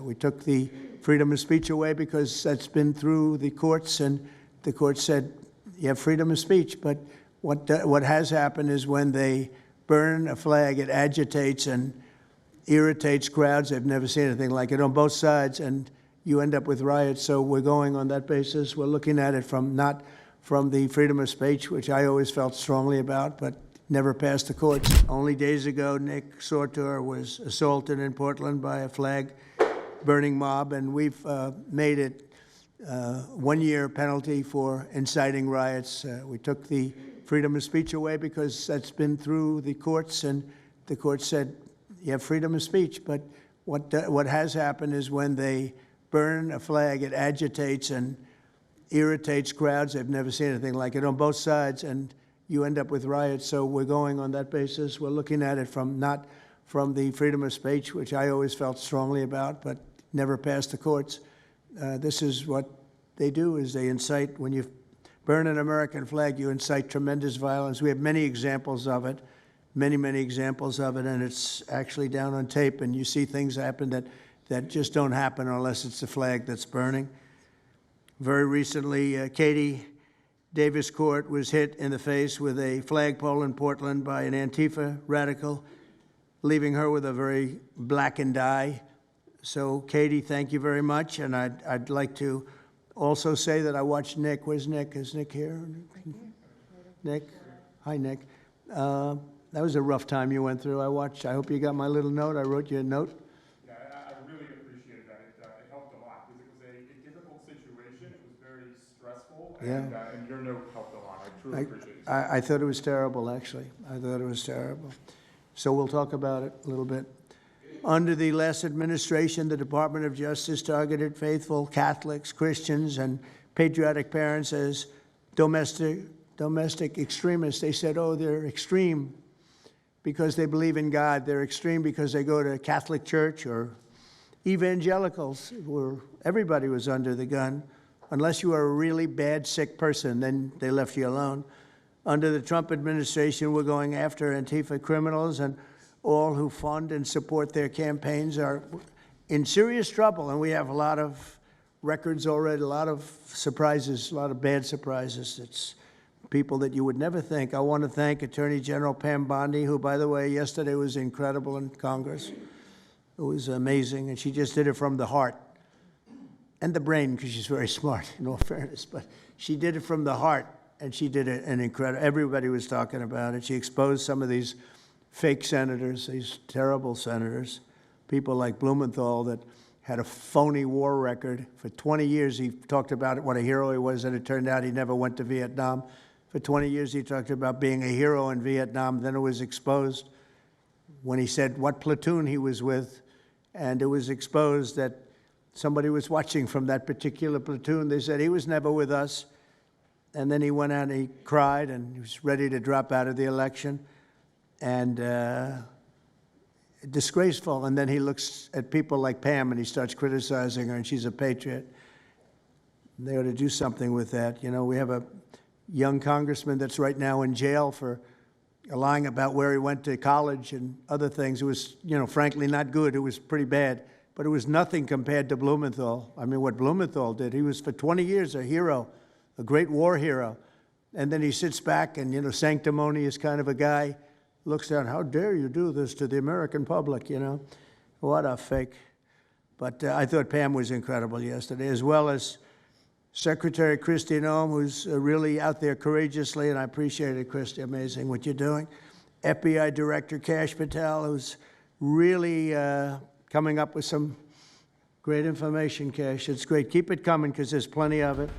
We took the freedom of speech away because that's been through the courts, and the court said you have freedom of speech. But what has happened is when they burn a flag, it agitates and irritates crowds. They've never seen anything like it on both sides, and you end up with riots. So we're going on that basis. We're looking at it from not from the freedom of speech, which I always felt strongly about, but never passed the courts. Only days ago, Nick Sortor was assaulted in Portland by a flag-burning mob, and we've made it 1 year penalty for inciting riots. We took the freedom of speech away because that's been through the courts, and the court said you have freedom of speech. But what has happened is when they burn a flag, it agitates and irritates crowds. They've never seen anything like it on both sides, and you end up with riots. So we're going on that basis. We're looking at it from not from the freedom of speech, which I always felt strongly about, but never passed the courts. This is what they do, is they incite. When you burn an American flag, you incite tremendous violence. We have many examples of it, many examples of it, and it's actually down on tape, and you see things happen that just don't happen unless it's the flag that's burning. Very recently, Katie Davis Court was hit in the face with a flagpole in Portland by an Antifa radical, leaving her with a very blackened eye. So, Katie, thank you very much. And I'd like to also say that I watched Nick. Where's Nick? Is Nick here? Right here. Nick? Hi, Nick. That was a rough time you went through. I hope you got my little note. I wrote you a note. Yeah, I really appreciated that. It helped a lot because it was a difficult situation. It was very stressful. And your note helped a lot. I truly appreciate it. I thought it was terrible, actually. I thought it was terrible. So we'll talk about it a little bit. Under the last administration, the Department of Justice targeted faithful Catholics, Christians, and patriotic parents as domestic extremists. They said, oh, they're extreme because they believe in God. They're extreme because they go to Catholic church, or evangelicals, where everybody was under the gun. Unless you were a really bad, sick person, then they left you alone. Under the Trump administration, we're going after Antifa criminals, and all who fund and support their campaigns are in serious trouble. And we have a lot of records already, a lot of surprises, a lot of bad surprises. It's people that you would never think. I want to thank Attorney General Pam Bondi, who, by the way, yesterday was incredible in Congress. It was amazing, and she just did it from the heart and the brain, because she's very smart, in all fairness. But she did it from the heart, and she did it an incredible. Everybody was talking about it. She exposed some of these fake senators, these terrible senators, people like Blumenthal that had a phony war record. For 20 years, he talked about what a hero he was, and it turned out he never went to Vietnam. For 20 years, he talked about being a hero in Vietnam. Then it was exposed when he said what platoon he was with, and it was exposed that somebody was watching from that particular platoon. They said he was never with us. And then he went out and he cried, and he was ready to drop out of the election. And disgraceful. And then he looks at people like Pam and he starts criticizing her, and she's a patriot. They ought to do something with that. You know, we have a young congressman that's right now in jail for lying about where he went to college and other things. It was, you know, frankly not good. It was pretty bad. But it was nothing compared to Blumenthal. I mean, what Blumenthal did, he was for 20 years a hero, a great war hero. And then he sits back and, you know, sanctimonious kind of a guy, looks down, how dare you do this to the American public, you know? What a fake. But I thought Pam was incredible yesterday, as well as Secretary Kristi Noem, who's really out there courageously, and I appreciate it, Kristi, amazing what you're doing. FBI Director Kash Patel, who's really coming up with some great information, Kash. It's great. Keep it coming, because there's plenty of it.